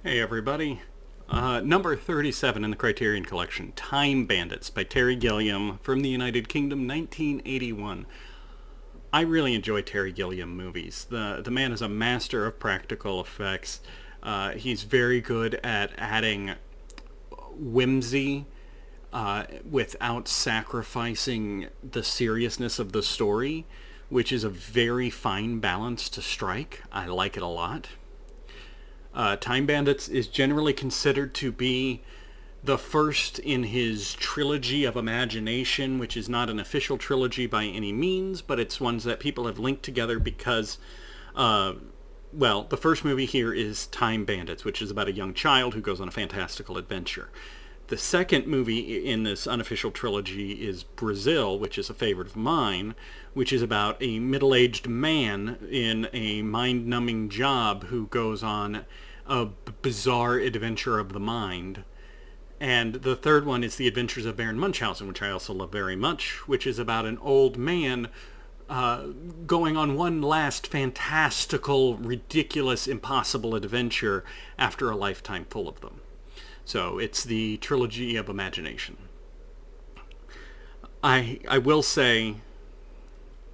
Hey everybody. Number 37 in the Criterion Collection, Time Bandits by Terry Gilliam from the United Kingdom, 1981. I really enjoy Terry Gilliam movies. The man is a master of practical effects. He's very good at adding whimsy without sacrificing the seriousness of the story, which is a very fine balance to strike. I like it a lot. Time Bandits is generally considered to be the first in his trilogy of imagination, which is not an official trilogy by any means, but it's ones that people have linked together because, the first movie here is Time Bandits, which is about a young child who goes on a fantastical adventure. The second movie in this unofficial trilogy is Brazil, which is a favorite of mine, which is about a middle-aged man in a mind-numbing job who goes on a bizarre adventure of the mind. And the third one is The Adventures of Baron Munchausen, which I also love very much, which is about an old man going on one last fantastical, ridiculous, impossible adventure after a lifetime full of them. So it's the trilogy of imagination. I will say,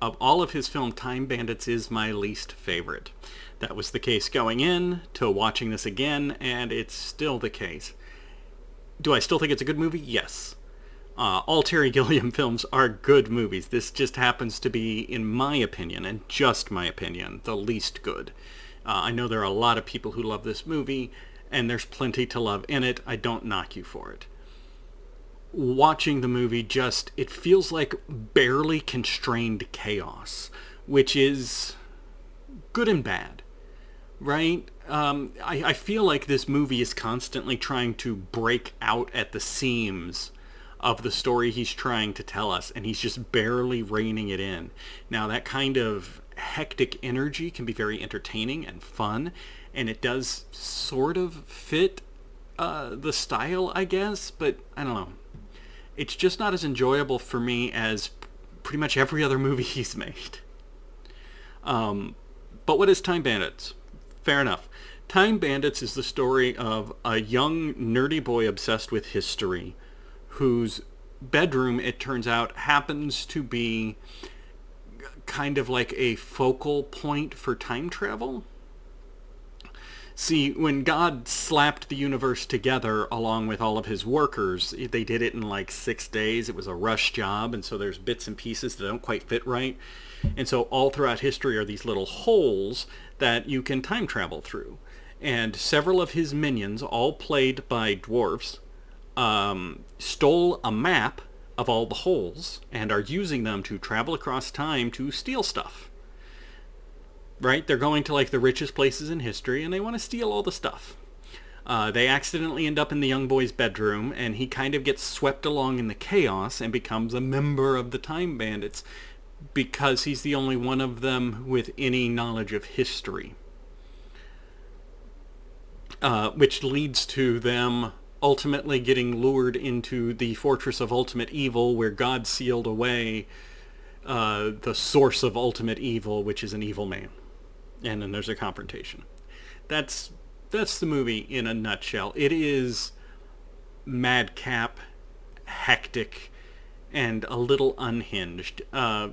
of all of his film, Time Bandits is my least favorite. That was the case going in to watching this again, and it's still the case. Do I still think it's a good movie? Yes. All Terry Gilliam films are good movies. This just happens to be, in my opinion, and just my opinion, the least good. I know there are a lot of people who love this movie, and there's plenty to love in it. I don't knock you for it. Watching the movie it feels like barely constrained chaos, which is good and bad, right? I feel like this movie is constantly trying to break out at the seams of the story he's trying to tell us, and he's just barely reining it in. Now, that kind of hectic energy can be very entertaining and fun, and it does sort of fit the style, I guess, but I don't know. It's just not as enjoyable for me as pretty much every other movie he's made. But what is Time Bandits? Fair enough. Time Bandits is the story of a young, nerdy boy obsessed with history whose bedroom, it turns out, happens to be kind of like a focal point for time travel. See, when God slapped the universe together along with all of his workers, they did it in like 6 days. It was a rush job, and so there's bits and pieces that don't quite fit right. And so all throughout history are these little holes that you can time travel through. And several of his minions, all played by dwarves, stole a map of all the holes and are using them to travel across time to steal stuff. Right? They're going to like the richest places in history and they want to steal all the stuff. They accidentally end up in the young boy's bedroom, and he kind of gets swept along in the chaos and becomes a member of the Time Bandits because he's the only one of them with any knowledge of history. Which leads to them ultimately getting lured into the Fortress of Ultimate Evil, where God sealed away the source of ultimate evil, which is an evil man. And then there's a confrontation. That's the movie in a nutshell. It is madcap, hectic, and a little unhinged.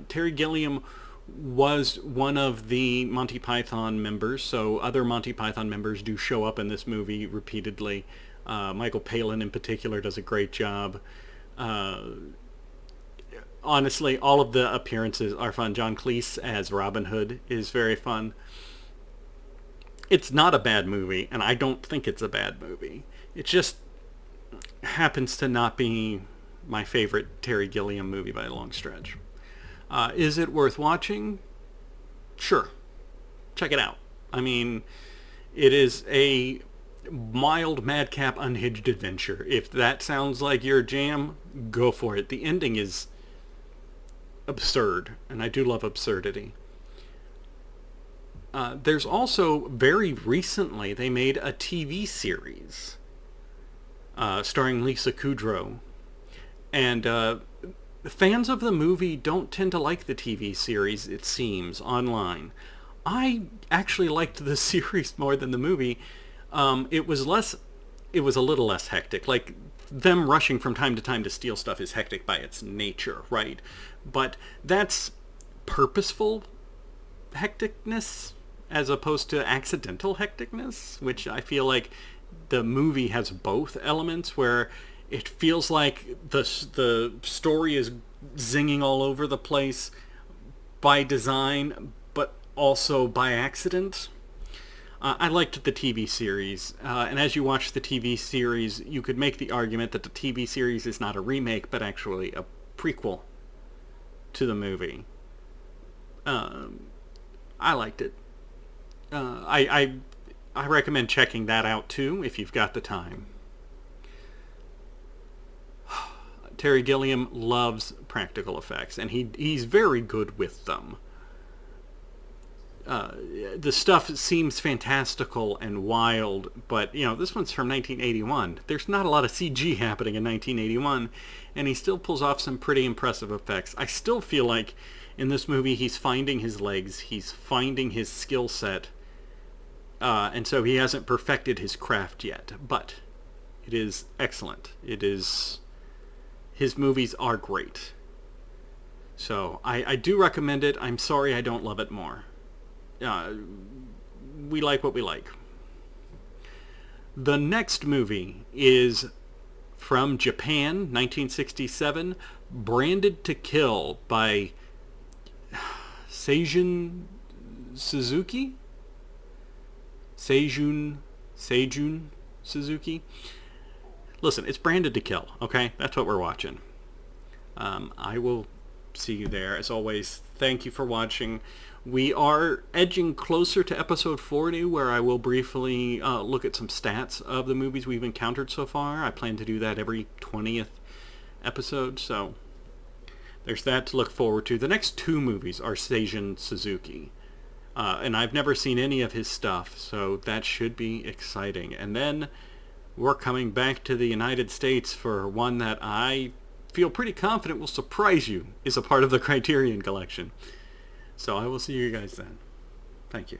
Terry Gilliam was one of the Monty Python members, so other Monty Python members do show up in this movie repeatedly. Michael Palin in particular does a great job. Honestly, all of the appearances are fun. John Cleese as Robin Hood is very fun. It's not a bad movie, and I don't think it's a bad movie. It just happens to not be my favorite Terry Gilliam movie by a long stretch. Is it worth watching? Sure. Check it out. I mean, it is a mild, madcap, unhinged adventure. If that sounds like your jam, go for it. The ending is absurd, and I do love absurdity. There's also, very recently, they made a TV series starring Lisa Kudrow. And fans of the movie don't tend to like the TV series, it seems, online. I actually liked the series more than the movie. It was less. It was a little less hectic. Like them rushing from time to time to steal stuff is hectic by its nature, right? But that's purposeful hecticness as opposed to accidental hecticness, which I feel like the movie has both elements where it feels like the story is zinging all over the place by design, but also by accident. I liked the TV series, and as you watch the TV series, you could make the argument that the TV series is not a remake, but actually a prequel to the movie. I liked it. I recommend checking that out too if you've got the time. Terry Gilliam loves practical effects, and he's very good with them. The stuff seems fantastical and wild, but this one's from 1981. There's not a lot of CG happening in 1981, and he still pulls off some pretty impressive effects. I still feel like in this movie he's finding his legs, he's finding his skill set, and so he hasn't perfected his craft yet, but it is excellent. His movies are great. So I do recommend it. I'm sorry I don't love it more. We like what we like. The next movie is from Japan, 1967, Branded to Kill by Seijun Suzuki? Seijun Suzuki? Listen, it's Branded to Kill, okay? That's what we're watching. I will see you there. As always, thank you for watching. We are edging closer to episode 40, where I will briefly look at some stats of the movies we've encountered so far. I plan to do that every 20th episode, so there's that to look forward to. The next two movies are Seijun Suzuki, and I've never seen any of his stuff, so that should be exciting. And then we're coming back to the United States for one that I feel pretty confident will surprise you, is a part of the Criterion collection. So I will see you guys then. Thank you.